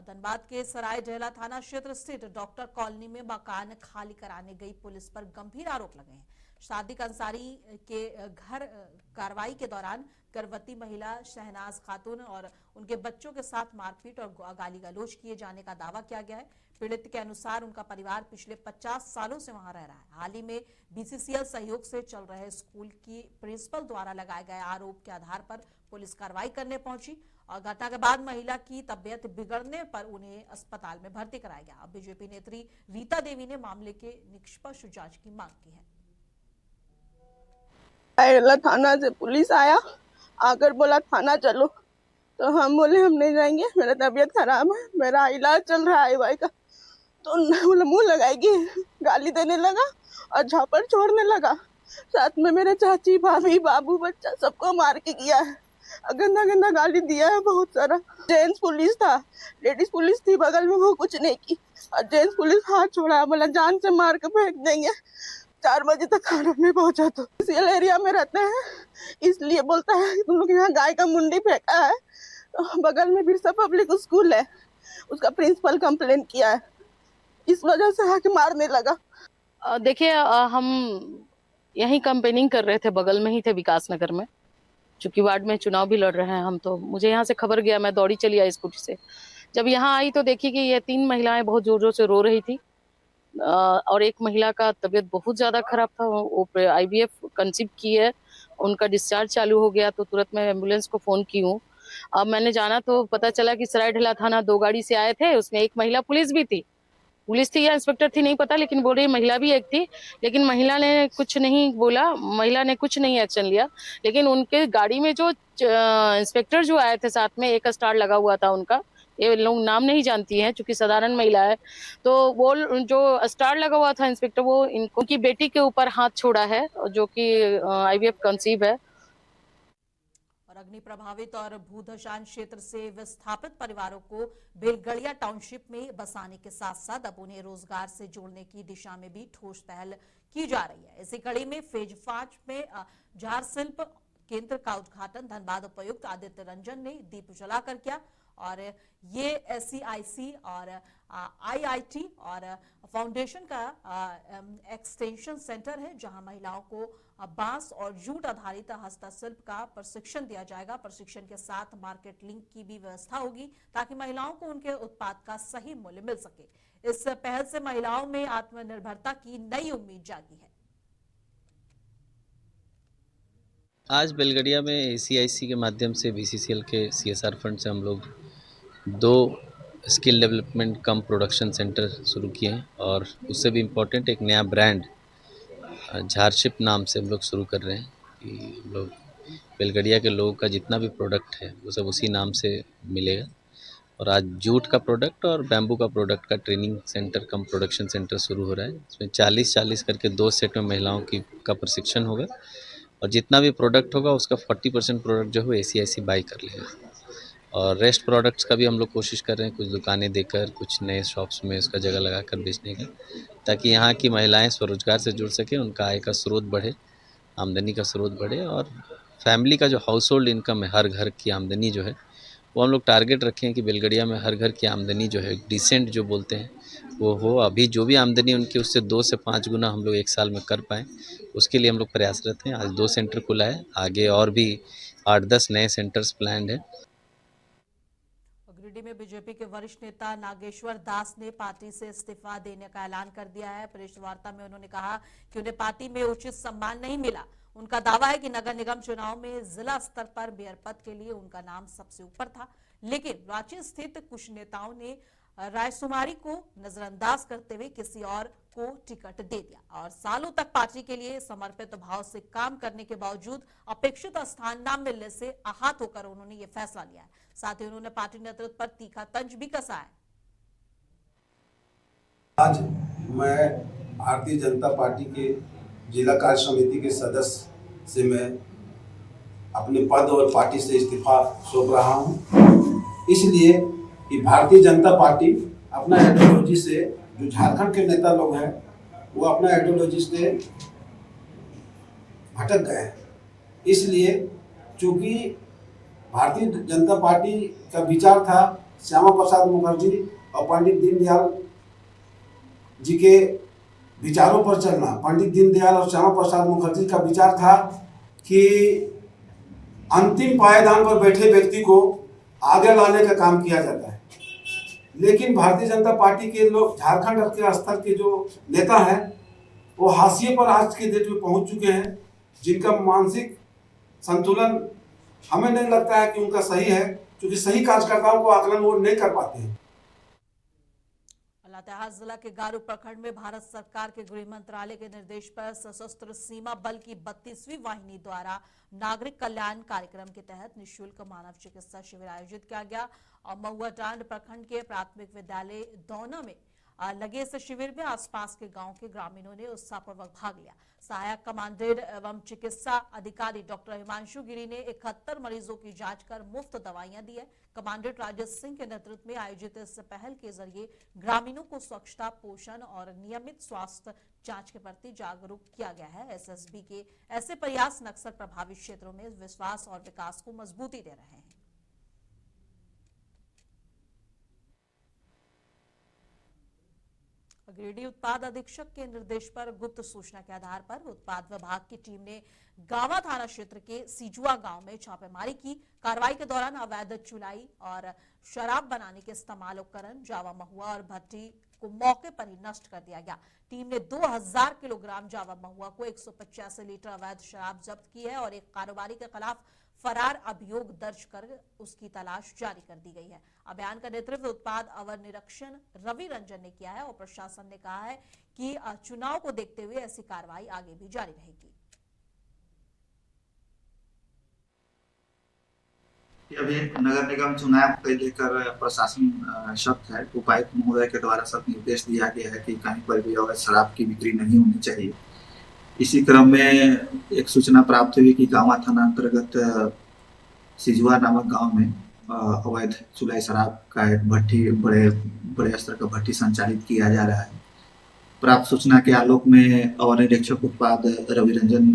धनबाद के सराय डेला थाना क्षेत्र स्थित डॉक्टर कॉलोनी में मकान खाली कराने गई पुलिस पर गंभीर आरोप लगे हैं। सादिक अंसारी के घर कार्रवाई के दौरान गर्भवती महिला शहनाज खातून और उनके बच्चों के साथ मारपीट और गाली गलौज किए जाने का दावा किया गया है। पीड़ित के अनुसार उनका परिवार पिछले 50 सालों से वहां रह रहा है। हाल ही में बीसीसीएल सहयोग से चल रहे स्कूल की प्रिंसिपल द्वारा लगाए गए आरोप के आधार पर पुलिस कार्रवाई करने पहुंची और घटना के बाद महिला की तबीयत बिगड़ने पर उन्हें अस्पताल में भर्ती कराया गया। अब बीजेपी नेत्री रीता देवी ने मामले के निष्पक्ष जांच की मांग की है। थाना से पुलिस आकर बोला थाना चलो, तो हम बोले हम नहीं जाएंगे, मेरा तबीयत खराब है, मेरा इलाज चल रहा है भाई का। तो बोले मुंह लगाएगी, गाली देने लगा और झापड़ छोड़ने लगा। साथ में मेरे चाची भाभी बाबू बच्चा सबको मार के गया है, गंदा गंदा गाली दिया है बहुत सारा। जेंट्स पुलिस था, लेडीज पुलिस थी बगल में, वो कुछ नहीं की और जेंट्स पुलिस हाथ छोड़ा, बोला जान से मार के फेंक देंगे। 4 बजे तक खाना नहीं पहुंचा तो सीएल एरिया में रहते हैं, इसलिए बोलता है तुम लोग यहाँ गाय का मुंडी फेंका है। तो बगल में बिरसा पब्लिक स्कूल है, उसका प्रिंसिपल कंप्लेन किया है, इस वजह से आके मारने लगा। देखिए हम यहीं कैंपेनिंग कर रहे थे, बगल में ही थे विकास नगर में, चूंकि वार्ड में चुनाव भी लड़ रहे हैं हम। तो मुझे यहाँ से खबर गया, मैं दौड़ी चली आई स्कूटी से। जब यहाँ आई तो देखी कि ये 3 महिलाएं बहुत जोर जोर से रो रही थी और एक महिला का तबीयत बहुत ज़्यादा खराब था, वो IVF कंसीव की है, उनका डिस्चार्ज चालू हो गया। तो तुरंत मैं एम्बुलेंस को फ़ोन की हूँ। अब मैंने जाना तो पता चला कि सराय ढेला थाना 2 गाड़ी से आए थे, उसमें एक महिला पुलिस भी थी, पुलिस थी या इंस्पेक्टर थी नहीं पता, लेकिन बोल रही महिला भी एक थी। लेकिन महिला ने कुछ नहीं बोला, महिला ने कुछ नहीं एक्शन लिया। लेकिन उनके गाड़ी में जो इंस्पेक्टर जो आए थे साथ में, एक स्टार लगा हुआ था उनका, ये लोग नाम नहीं जानती हैं चूंकि साधारण महिला है। तो वो जो स्टार लगा हुआ था इंस्पेक्टर, वो उनकी बेटी के ऊपर हाथ छोड़ा है जो कि IVF कंसीव है। और अग्नि प्रभावित और भूधशान क्षेत्र से विस्थापित परिवारों को बेलगड़िया टाउनशिप में बसाने के साथ साथ अब उन्हें रोजगार से जोड़ने की दिशा में भी ठोस पहल की जा रही है। इसी कड़ी में फेज 5 में झार शिल्प केंद्र का उद्घाटन धनबाद उपायुक्त आदित्य रंजन ने दीप जलाकर किया और ये SCIC और IIT और फाउंडेशन का एक्सटेंशन सेंटर है, जहां महिलाओं को बांस और जूट आधारित हस्तशिल्प का प्रशिक्षण दिया जाएगा। प्रशिक्षण के साथ मार्केट लिंक की भी व्यवस्था होगी ताकि महिलाओं को उनके उत्पाद का सही मूल्य मिल सके। इस पहल से महिलाओं में आत्मनिर्भरता की नई उम्मीद जागी है। आज बेलगड़िया में ACIC के माध्यम से BCCL के CSR फंड से हम लोग 2 स्किल डेवलपमेंट कम प्रोडक्शन सेंटर शुरू किए हैं और उससे भी इम्पोर्टेंट एक नया ब्रांड झारशिप नाम से हम लोग शुरू कर रहे हैं कि हम लोग बेलगड़िया के लोगों का जितना भी प्रोडक्ट है वो सब उसी नाम से मिलेगा। और आज जूट का प्रोडक्ट और बैम्बू का प्रोडक्ट का ट्रेनिंग सेंटर कम प्रोडक्शन सेंटर शुरू हो रहा है। इसमें 40-40 करके 2 सेट में महिलाओं का प्रशिक्षण होगा और जितना भी प्रोडक्ट होगा उसका 40% प्रोडक्ट जो है ACIC बाई कर लेगा और रेस्ट प्रोडक्ट्स का भी हम लोग कोशिश कर रहे हैं कुछ दुकानें देकर, कुछ नए शॉप्स में उसका जगह लगाकर बेचने का, ताकि यहाँ की महिलाएं स्वरोजगार से जुड़ सकें, उनका आय का स्रोत बढ़े, आमदनी का स्रोत बढ़े और फैमिली का जो हाउस होल्ड इनकम है, हर घर की आमदनी जो है वो हम लोग टारगेट रखे हैं कि बेलगड़िया में हर घर की आमदनी जो है डिसेंट जो बोलते हैं वो हो। अभी जो भी आमदनी उनकी उससे 2 से 5 गुना हम लोग 1 साल में कर पाएँ, उसके लिए हम लोग प्रयासरत हैं। आज 2 सेंटर खुला है, आगे और भी 8-10 नए सेंटर्स प्लान्ड है। गिरिडीह में बीजेपी के वरिष्ठ नेता नागेश्वर दास ने पार्टी से इस्तीफा देने का ऐलान कर दिया है। प्रेस वार्ता में उन्होंने कहा कि उन्हें पार्टी में उचित सम्मान नहीं मिला। उनका दावा है कि नगर निगम चुनाव में जिला स्तर पर मेयर पद के लिए उनका नाम सबसे ऊपर था, लेकिन रांची स्थित कुछ नेताओं ने रायसुमारी को नजरअंदाज करते हुए किसी और को टिकट दे दिया और सालों तक पार्टी के लिए समर्पित भाव से काम करने के बावजूद अपेक्षित स्थान न मिलने से आहत होकर उन्होंने ये फैसला लिया है। साथ ही उन्होंने पार्टी नेतृत्व पर तीखा तंज भी कसा है। आज मैं भारतीय जनता पार्टी के जिला कार्य समिति के सदस्य से मैं अपने पद और पार्टी से इस्तीफा सौंप रहा हूं, इसलिए कि भारतीय जनता पार्टी अपना आइडियोलॉजी से, जो झारखंड के नेता लोग हैं वो अपना आइडियोलॉजी से भटक गए हैं। इसलिए चूंकि भारतीय जनता पार्टी का विचार था श्यामा प्रसाद मुखर्जी और पंडित दीनदयाल जी के विचारों पर चलना। पंडित दीनदयाल और श्यामा प्रसाद मुखर्जी का विचार था कि अंतिम पायदान पर बैठे व्यक्ति को आगे लाने का काम किया जाता है, लेकिन भारतीय जनता पार्टी के लोग, झारखंड के स्तर के जो नेता हैं, वो हाशिए पर आज के डेट में पहुंच चुके हैं, जिनका मानसिक संतुलन हमें नहीं लगता है कि उनका सही है, क्योंकि सही कार्यकर्ताओं को आकलन वो नहीं कर पाते हैं। लातेहार जिला के गारू प्रखंड में भारत सरकार के गृह मंत्रालय के निर्देश पर सशस्त्र सीमा बल की 32वीं वाहिनी द्वारा नागरिक कल्याण कार्यक्रम के तहत निःशुल्क मानव चिकित्सा शिविर आयोजित किया गया और महुआटांड प्रखंड के प्राथमिक विद्यालय दौना में लगे इस शिविर में आसपास के गांव के ग्रामीणों ने उत्साहपूर्वक भाग लिया। सहायक कमांडेंट एवं चिकित्सा अधिकारी डॉक्टर हिमांशु गिरी ने 71 मरीजों की जांच कर मुफ्त दवाइयां दी है। कमांडेंट राजेश सिंह के नेतृत्व में आयोजित इस पहल के जरिए ग्रामीणों को स्वच्छता, पोषण और नियमित स्वास्थ्य जांच के प्रति जागरूक किया गया है। एसएसबी के ऐसे प्रयास नक्सल प्रभावित क्षेत्रों में विश्वास और विकास को मजबूती दे रहे हैं। गिरिडीह उत्पाद अधीक्षक के निर्देश पर गुप्त सूचना के आधार पर उत्पाद विभाग की टीम ने गावा थाना क्षेत्र के सिजुआ गांव में छापेमारी की। कार्रवाई के दौरान अवैध चुलाई और शराब बनाने के इस्तेमाल उपकरण, जावा महुआ और भट्टी को मौके पर ही नष्ट कर दिया गया। टीम ने 2000 किलोग्राम जावा महुआ को 185 लीटर अवैध शराब जब्त की है और एक कारोबारी के खिलाफ फरार अभियोग दर्ज कर उसकी तलाश जारी कर दी गई है। अभियान का नेतृत्व उत्पाद अवर निरीक्षण रवि रंजन ने किया है और प्रशासन ने कहा है कि चुनाव को देखते हुए ऐसी कार्रवाई आगे भी जारी रहेगी। अभी नगर निगम चुनाव को लेकर प्रशासन सख्त है। उपायुक्त महोदय के द्वारा सख्त निर्देश दिया गया है कि कहीं पर भी अवैध शराब की बिक्री नहीं होनी चाहिए। इसी क्रम में एक सूचना प्राप्त हुई कि गावा थाना अंतर्गत सिजुआ नामक गांव में अवैध चुलाई शराब का एक भट्टी, बड़े स्तर का भट्टी संचालित किया जा रहा है। प्राप्त सूचना के आलोक में अवर निरीक्षक उत्पाद रवि रंजन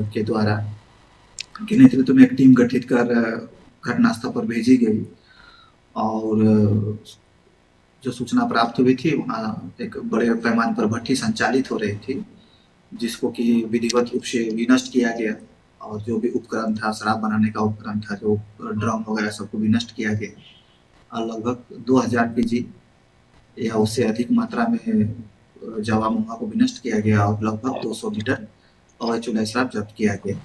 के द्वारा के नेतृत्व में एक टीम गठित कर घटनास्थल पर भेजी गई और जो सूचना प्राप्त हुई थी, वहाँ एक बड़े पैमाने पर भट्टी संचालित हो रही थी, जिसको कि विधिवत रूप से विनष्ट किया गया और जो भी उपकरण था, शराब बनाने का उपकरण था, जो ड्रम वगैरह सबको विनष्ट किया गया और लगभग 2000 केजी या उससे अधिक मात्रा में जावा महुआ को विनष्ट किया गया और लगभग 200 लीटर अवैध चुलाई शराब जब्त किया गया।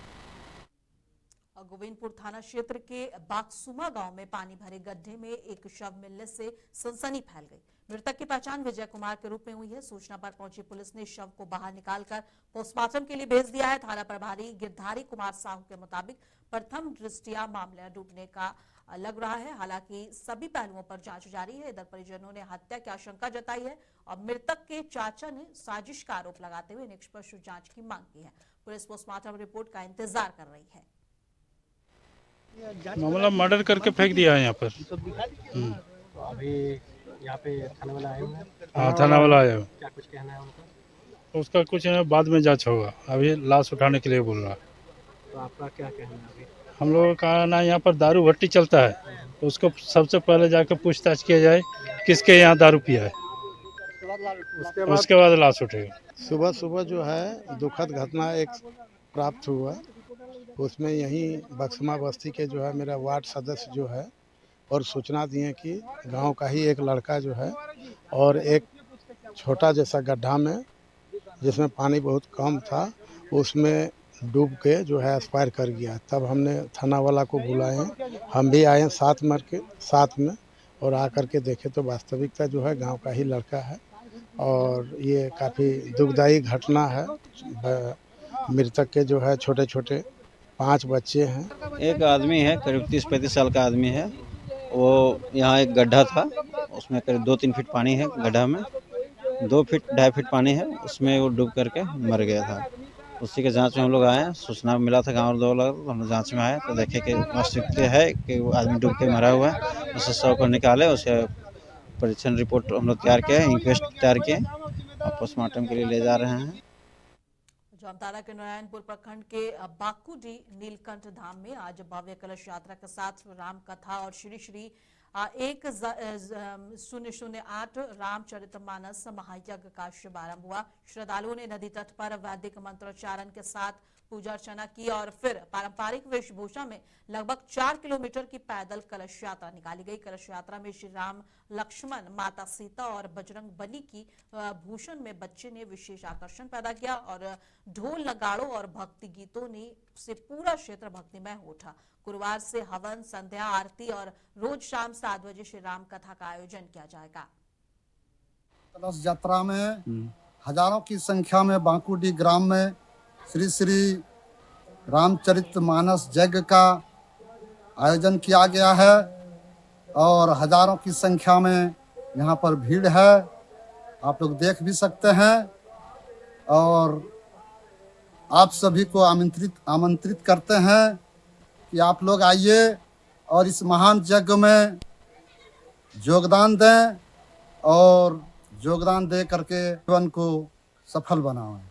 गोविंदपुर थाना क्षेत्र के बागसुमा गांव में पानी भरे गड्ढे में एक शव मिलने से सनसनी फैल गई। मृतक की पहचान विजय कुमार के रूप में हुई है। सूचना पर पहुंची पुलिस ने शव को बाहर निकालकर पोस्टमार्टम के लिए भेज दिया है। थाना प्रभारी गिरधारी कुमार साहू के मुताबिक प्रथम दृष्टया मामला डूबने का लग रहा है। हालांकि सभी पहलुओं पर जांच जारी है। इधर परिजनों ने हत्या की आशंका जताई है और मृतक के चाचा ने साजिश का आरोप लगाते हुए निष्पक्ष जांच की मांग की है। पुलिस पोस्टमार्टम रिपोर्ट का इंतजार कर रही है। मामला मर्डर करके फेंक दिया है यहाँ पर। तो अभी यहाँ पे थाना वाला आए हैं। हाँ, थाना वाला आया है। क्या कुछ कहना है उनका? उसका कुछ है, बाद में जांच होगा। अभी लाश उठाने के लिए बोल रहा है। तो आपका क्या कहना है अभी? हम लोगों का ना यहाँ पर दारू भट्टी चलता है, तो उसको सबसे पहले जाकर पूछताछ किया जाए किसके यहाँ दारू पिया है, उसके बाद लाश उठेगा। सुबह सुबह जो है दुखद घटना एक प्राप्त हुआ, उसमें यहीं बक्समा बस्ती के जो है मेरा वार्ड सदस्य जो है और सूचना दिए कि गांव का ही एक लड़का जो है और एक छोटा जैसा गड्ढा में जिसमें पानी बहुत कम था, उसमें डूब के जो है एक्सपायर कर गया। तब हमने थाना वाला को बुलाए, हम भी आए साथ में और आकर के देखे तो वास्तविकता जो है गांव का ही लड़का है और ये काफ़ी दुखदायी घटना है। मृतक के जो है छोटे छोटे 5 बच्चे हैं। एक आदमी है करीब 30-35 साल का आदमी है। वो यहाँ एक गड्ढा था, उसमें करीब 2-3 फीट पानी है गड्ढा में, 2 फीट 2.5 फीट पानी है, उसमें वो डूब करके मर गया था। उसी के जांच में हम लोग आए, सूचना मिला था गाँव 2 लोग, हम लोग जाँच में आए तो देखे कि वास्तविकता है कि वो आदमी डूब के मरा हुआ है। उस शव को निकाले, उसे परीक्षण रिपोर्ट हम लोग तैयार किए, इंक्वेस्ट तैयार किए और पोस्टमार्टम के लिए ले जा रहे हैं। जामताड़ा के नारायणपुर प्रखंड के बाकुडी नीलकंठ धाम में आज भव्य कलश यात्रा के साथ राम कथा और श्री श्री 1008 रामचरितमानस महायज्ञ का शुभारंभ हुआ। श्रद्धालुओं ने नदी तट पर वैदिक मंत्रोच्चारण के साथ पूजा अर्चना की और फिर पारंपरिक वेशभूषा में लगभग 4 किलोमीटर की पैदल कलश यात्रा निकाली गई। कलश यात्रा में श्री राम, लक्ष्मण, माता सीता और बजरंग बली की भूषण में बच्चे ने विशेष आकर्षण पैदा किया और ढोल, नगाड़ों और भक्ति गीतों ने से पूरा क्षेत्र भक्तिमय हो उठा। गुरुवार से हवन, संध्या आरती और रोज शाम 7 बजे श्री राम कथा का आयोजन किया जाएगा। कलश यात्रा में हजारों की संख्या में बांकुडी ग्राम में श्री रामचरितमानस यज्ञ का आयोजन किया गया है और हजारों की संख्या में यहाँ पर भीड़ है, आप लोग देख भी सकते हैं। और आप सभी को आमंत्रित करते हैं कि आप लोग आइए और इस महान यज्ञ में योगदान दें और योगदान दे करके जीवन को सफल बनाएं।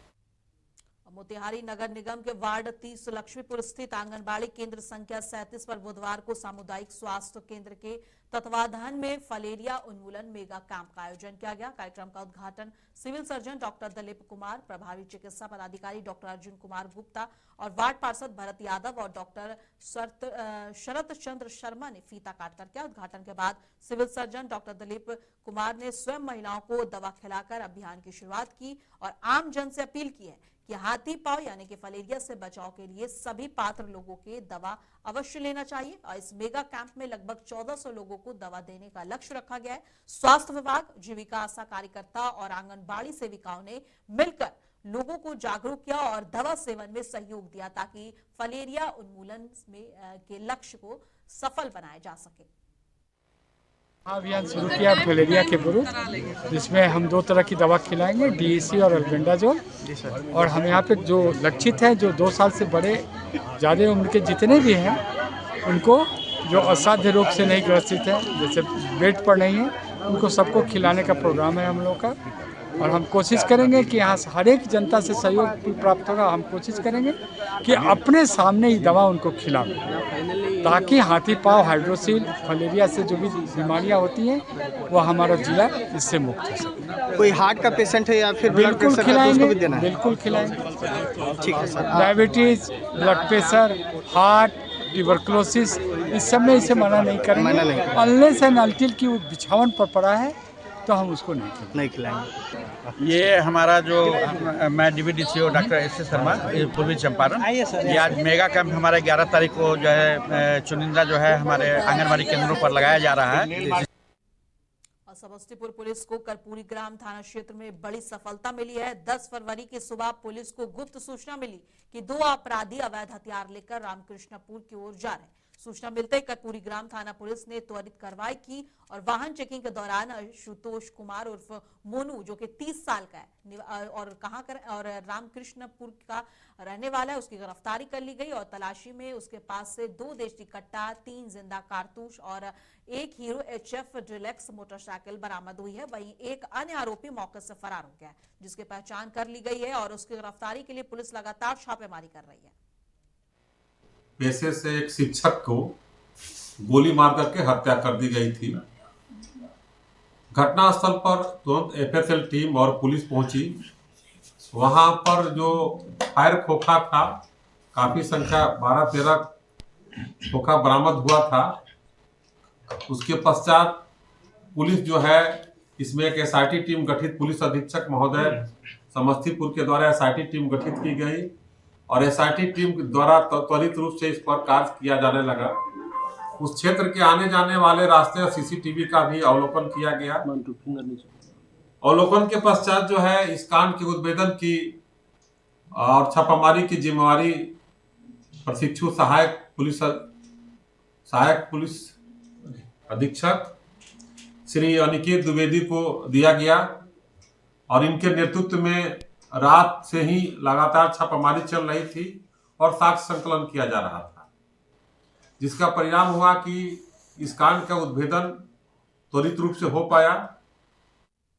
मोतिहारी नगर निगम के वार्ड 30 लक्ष्मीपुर स्थित आंगनबाड़ी केंद्र संख्या 37 पर बुधवार को सामुदायिक स्वास्थ्य केंद्र के तत्वाधान में फलेरिया उन्मूलन मेगा कैंप का आयोजन किया गया। कार्यक्रम का उद्घाटन civil surgeon doctor Dalip Kumar, प्रभारी चिकित्सा पदाधिकारी डॉक्टर अर्जुन कुमार गुप्ता और वार्ड पार्षद भरत यादव और डॉक्टर शरत चंद्र शर्मा ने फीता काटकर किया। उद्घाटन के बाद civil surgeon doctor Dalip Kumar ने स्वयं महिलाओं को दवा खिलाकर अभियान की शुरुआत की और आम जन से अपील की है कि हाथी पांव यानी कि फलेरिया से बचाव के लिए सभी पात्र लोगों के दवा अवश्य लेना चाहिए। और इस मेगा कैंप में लगभग 1400 लोगों को दवा देने का लक्ष्य रखा गया है। स्वास्थ्य विभाग, जीविका आशा कार्यकर्ता और आंगनबाड़ी सेविकाओं ने मिलकर लोगों को जागरूक किया और दवा सेवन में सहयोग दिया ताकि फलेरिया उन्मूलन के लक्ष्य को सफल बनाया जा सके। अभियान शुरू किया फलेरिया के विरुद्ध, जिसमें हम 2 तरह की दवा खिलाएंगे, डीएसी और अल्बेंडाजोल। और हम यहाँ पे जो लक्षित हैं, जो 2 साल से बड़े ज़्यादा उम्र के जितने भी हैं, उनको जो असाध्य रोग से नहीं ग्रसित हैं, जैसे बेड पर नहीं है, उनको सबको खिलाने का प्रोग्राम है हम लोग का। और हम कोशिश करेंगे कि यहाँ हर एक जनता से सहयोग प्राप्त होगा। हम कोशिश करेंगे कि अपने सामने ही दवा उनको खिलाएं ताकि हाथी पांव, हाइड्रोसील, फलेरिया से जो भी बीमारियाँ होती हैं वो हमारा जिला इससे मुक्त हो सके। कोई हार्ट का पेशेंट है या फिर बिल्कुल खिलाएंगे, बिल्कुल खिलाएंगे। ठीक है sir. Diabetes, blood pressure, heart, tuberculosis, इस सब में इसे मना नहीं करेंगे। अनलेस एंड अनटिल की वो बिछावन पर पड़ा है तो हम उसको नहीं खिलाएंगे। ये हमारा जो मैं DVDCO डॉक्टर S.S. शर्मा, पूर्वी चंपारण, ये आज मेगा कैंप हमारा 11 तारीख को जो है चुनिंदा जो है हमारे आंगनबाड़ी केंद्रों पर लगाया जा रहा है। समस्तीपुर पुलिस को कर्पूरी ग्राम थाना क्षेत्र में बड़ी सफलता मिली है। 10 फरवरी की सुबह पुलिस को गुप्त सूचना मिली कि 2 अपराधी अवैध हथियार लेकर रामकृष्णपुर की ओर जा रहे हैं। सूचना मिलते ही कर्पूरी ग्राम थाना पुलिस ने त्वरित कार्रवाई की और वाहन चेकिंग के दौरान आशुतोष कुमार उर्फ मोनू, जो कि 30 साल का है और रामकृष्णपुर का रहने वाला है, उसकी गिरफ्तारी कर ली गई और तलाशी में उसके पास से 2 देशी कट्टा, 3 जिंदा कारतूस और 1 हीरो HF डिलक्स मोटरसाइकिल बरामद हुई है। वहीं एक अन्य आरोपी मौके से फरार हो गया है, जिसकी पहचान कर ली गई है और उसकी गिरफ्तारी के लिए पुलिस लगातार छापेमारी कर रही है। पेशे से एक शिक्षक को गोली मार करके हत्या कर दी गई थी। घटनास्थल पर तुरंत FSL टीम और पुलिस पहुंची। वहां पर जो फायर खोखा था, काफी संख्या 12-13 खोखा बरामद हुआ था। उसके पश्चात पुलिस जो है, इसमें एक SIT टीम गठित, पुलिस अधीक्षक महोदय समस्तीपुर के द्वारा SIT टीम गठित की गई और SIT टीम द्वारा त्वरित रूप से इस पर कार्य किया जाने लगा। उस क्षेत्र के आने जाने वाले रास्ते और CCTV का भी अवलोकन किया गया। अवलोकन के पश्चात जो है इस कांड के उद्भेदन की और छापामारी की जिम्मेवारी प्रशिक्षु सहायक पुलिस अधीक्षक श्री अनिकेत द्विवेदी को दिया गया और इनके नेतृत्व में रात से ही लगातार छापामारी चल रही थी और साक्ष्य संकलन किया जा रहा था, जिसका परिणाम हुआ कि इस कांड का उद्भेदन त्वरित रूप से हो पाया।